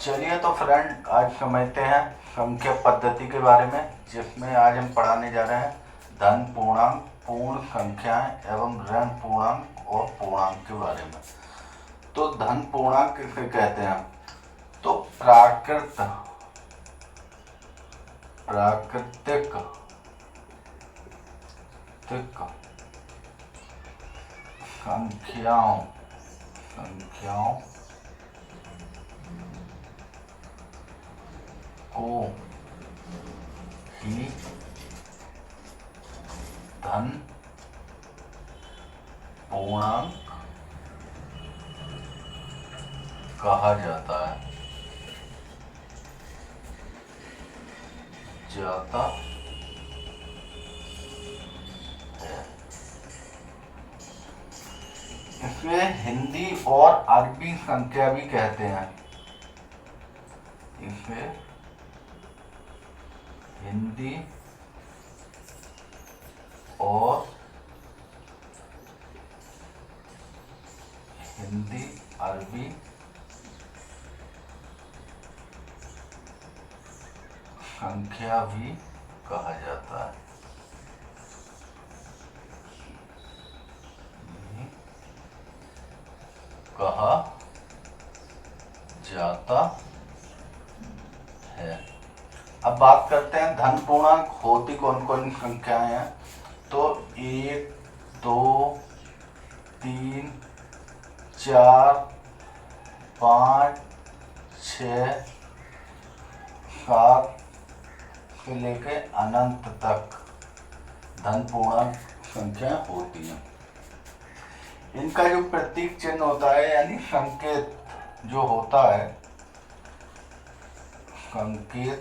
चलिए तो फ्रेंड, आज समझते हैं संख्या पद्धति के बारे में, जिसमें आज हम पढ़ाने जा रहे हैं धन पूर्णांक, पूर्ण संख्याएं एवं ऋण पूर्णांक और पूर्णांक के बारे में। तो धन पूर्णांक किसे कहते हैं? तो प्राकृतिक संख्याओं को ही धन पूर्णांक कहा जाता है। इसे हिंदी और अरबी संख्या भी कहते हैं। इसे हिंदी और अरबी संख्या भी कहा जाता है। अब बात करते हैं धन पूर्णांक होती कौन कौन संख्याएं हैं। तो 1, 2, 3, 4, 5, 6, 7 से लेके अनंत तक धन पूर्णांक संख्या होती है। इनका जो प्रतीक चिन्ह होता है, यानी संकेत जो होता है, संकेत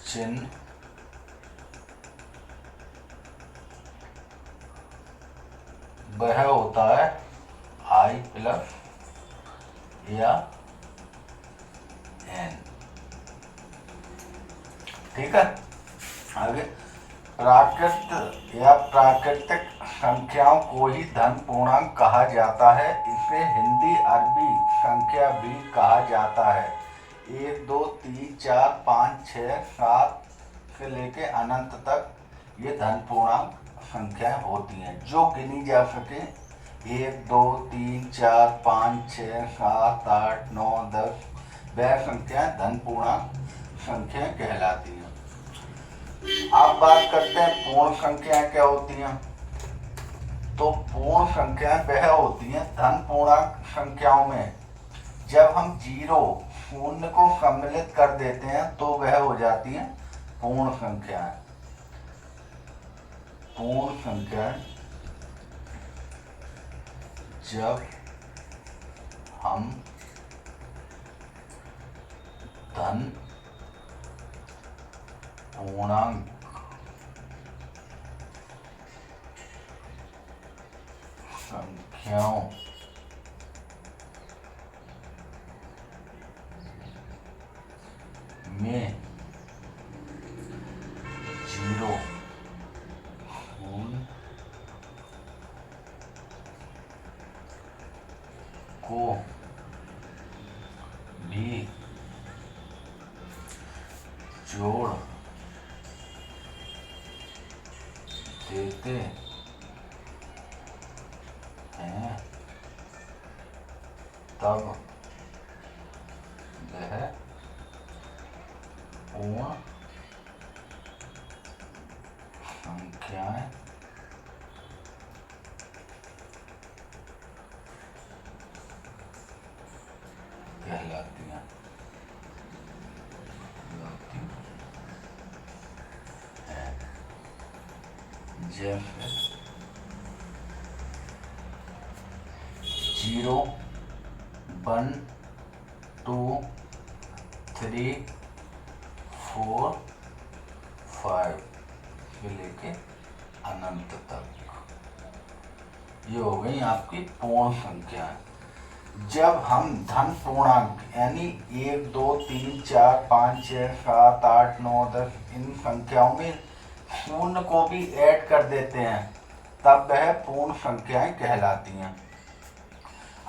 चिन्ह वह होता है I प्लस या N। ठीक है। आगे, प्राकृतिक संख्याओं को ही धन पूर्णांक कहा जाता है। इसे हिंदी अरबी संख्या भी कहा जाता है। 1, 2, 3, 4, 5, 6, 7 से लेके अनंत तक ये धन पूर्णांक संख्याएं होती हैं जो गिनी जा सके। 1, 2, 3, 4, 5, 6, 7, 8, 9, 10 वह संख्याएं धन पूर्णांक संख्याएं कहलाती हैं। अब बात करते हैं पूर्ण संख्याएं क्या होती हैं। तो पूर्ण संख्याएं वह होती हैं धन पूर्णांक संख्याओं में जब हम शून्य को सम्मिलित कर देते हैं तो वह हो जाती हैं पूर्ण संख्याएं। पूर्ण संख्याएं जब हम धन पूर्णांक संख्याओं में 0 को भी जोड़ देते हैं तब वह पूर्ण संख्याएं कहलाती हैं। जैसे 0, 1, 2, 3, 4, 5 से लेके अनंत तक ये हो गई आपकी पूर्ण संख्या। जब हम धन पूर्णांक यानी 1, 2, 3, 4, 5, 6, 7, 8, 9, 10 इन संख्याओं में शून्य को भी ऐड कर देते हैं तब वह पूर्ण संख्याएं कहलाती हैं।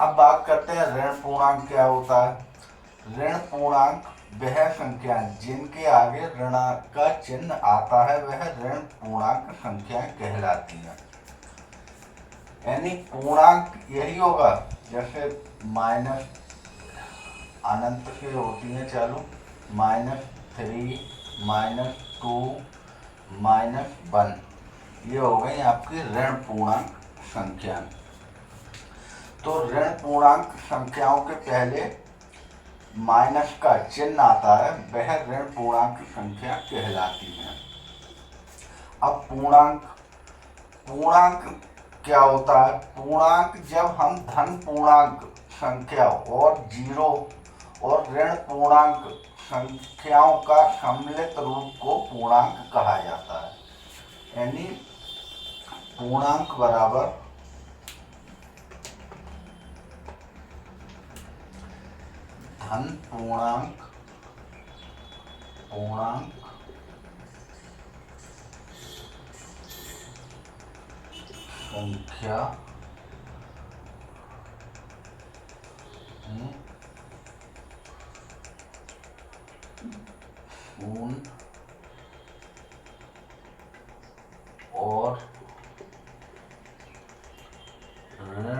अब बात करते हैं ऋण पूर्णांक क्या होता है। ऋण पूर्णांक वह संख्याएं जिनके आगे ऋण का चिन्ह आता है वह ऋण पूर्णांक संख्याएं कहलाती हैं। यानी पूर्णांक यही होगा, जैसे माइनस अनंत से होती है चालू, -3, -2, -1, ये हो गई आपकी ऋण पूर्णांक संख्याएं। तो ऋण पूर्णांक संख्याओं के पहले माइनस का चिन्ह आता है वह ऋण पूर्णांक संख्या कहलाती है। अब पूर्णांक क्या होता है। पूर्णांक जब हम धन पूर्णांक संख्या और जीरो और ऋण पूर्णांक संख्याओं का सम्मिलित रूप को पूर्णांक कहा जाता है। यानी पूर्णांक बराबर धन पूर्णांक संख्या पूर्ण और ऋण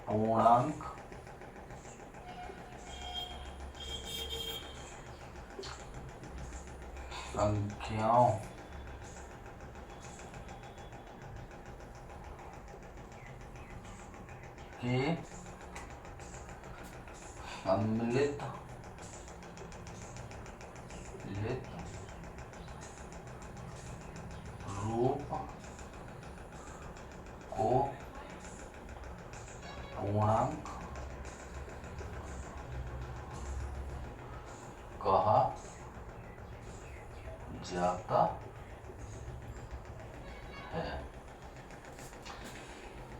पूर्णांक संख्याओं के सम्मिलित रूप को पूर्णांक कहा जाता है।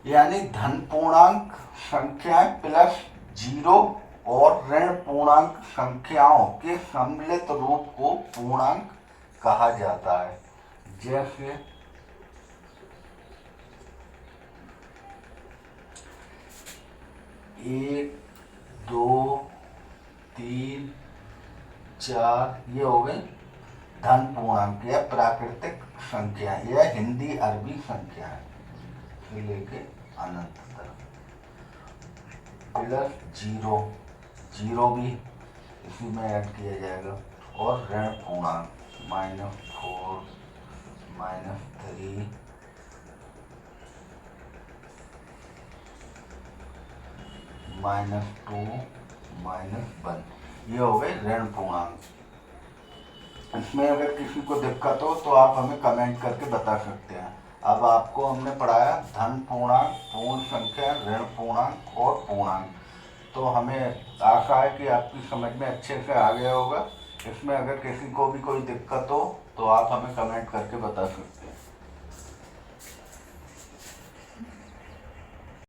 यानी धन पूर्णांक संख्याएं प्लस जीरो और ऋण पूर्णांक संख्याओं के सम्मिलित रूप को पूर्णांक कहा जाता है। जैसे 1, 2, 3, 4 ये हो गई धन पूर्णांक या प्राकृतिक संख्या या हिंदी अरबी संख्या से लेके अनंत तक। प्लस जीरो भी इसी में ऐड किया जाएगा और ऋण पूर्णांक -4, -3, -2, -1 ये हो गए ऋण पूर्णांक। इसमें अगर किसी को दिक्कत हो तो आप हमें कमेंट करके बता सकते हैं। अब आपको हमने पढ़ाया धन पूर्णांक, पूर्ण संख्या, ऋण पूर्णांक और पूर्णांक। तो हमें आशा है कि आपकी समझ में अच्छे से आ गया होगा। इसमें अगर किसी को भी कोई दिक्कत हो तो आप हमें कमेंट करके बता सकते हैं।